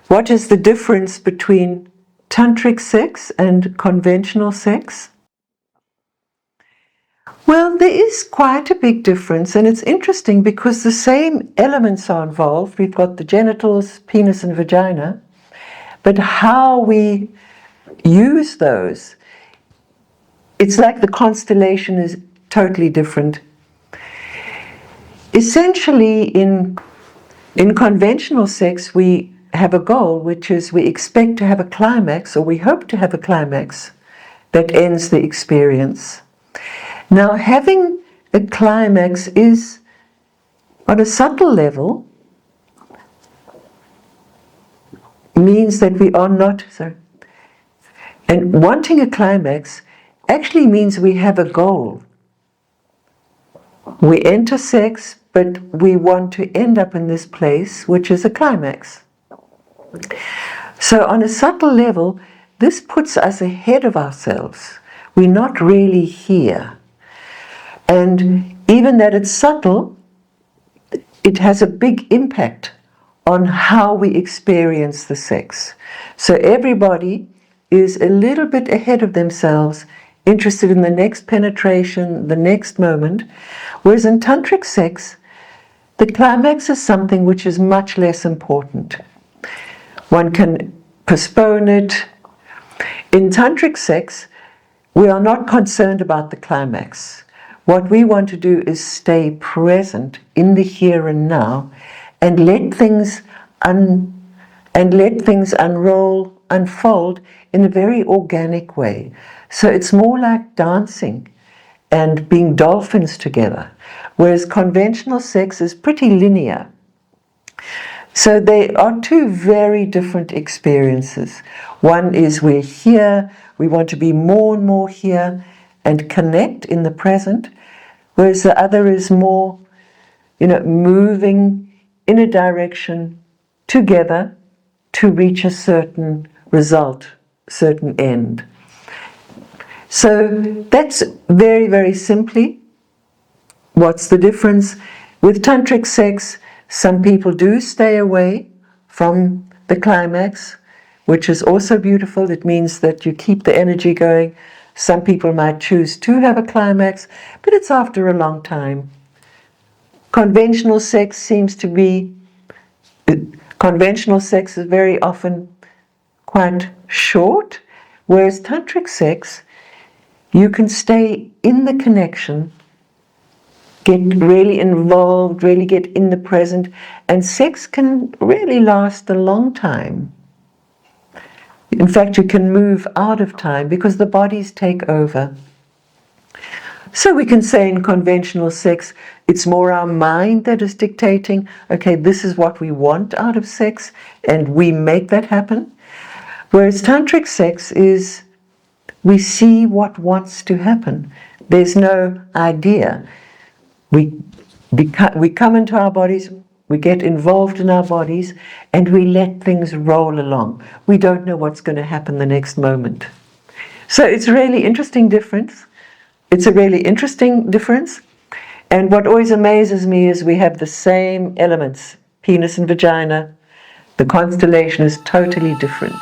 What is the difference between tantric sex and conventional sex? Well, there is quite a big difference, and it's interesting because the same elements are involved. We've got the genitals, penis and vagina, but how we use those, it's like the constellation is totally different. Essentially, in conventional sex, we have a goal, which is we expect to have a climax, or we hope to have a climax that ends the experience. Now, having a climax is, on a subtle level, means that we are not, and wanting a climax actually means we have a goal. We enter sex, but we want to end up in this place, which is a climax. So on a subtle level, this puts us ahead of ourselves. We're not really here. And even that it's subtle, it has a big impact on how we experience the sex. So everybody is a little bit ahead of themselves, interested in the next penetration, the next moment, whereas in tantric sex, the climax is something which is much less important. One can postpone it. In tantric sex, we are not concerned about the climax. What we want to do is stay present in the here and now and let things unroll, unfold in a very organic way. So it's more like dancing and being dolphins together, whereas conventional sex is pretty linear. So they are two very different experiences. One is we're here, we want to be more and more here and connect in the present, whereas the other is more, moving in a direction together to reach a certain result, certain end. So that's very, very simply what's the difference. With tantric sex, some people do stay away from the climax, which is also beautiful. It means that you keep the energy going. Some people might choose to have a climax, but it's after a long time. Conventional sex is very often quite short, whereas tantric sex, you can stay in the connection, get really involved, really get in the present, and sex can really last a long time. In fact, you can move out of time because the bodies take over. So we can say in conventional sex, it's more our mind that is dictating, okay, this is what we want out of sex, and we make that happen. Whereas tantric sex is, we see what wants to happen. There's no idea. We come into our bodies, we get involved in our bodies, and we let things roll along. We don't know what's going to happen the next moment. So it's a really interesting difference. And what always amazes me is we have the same elements, penis and vagina. The constellation is totally different.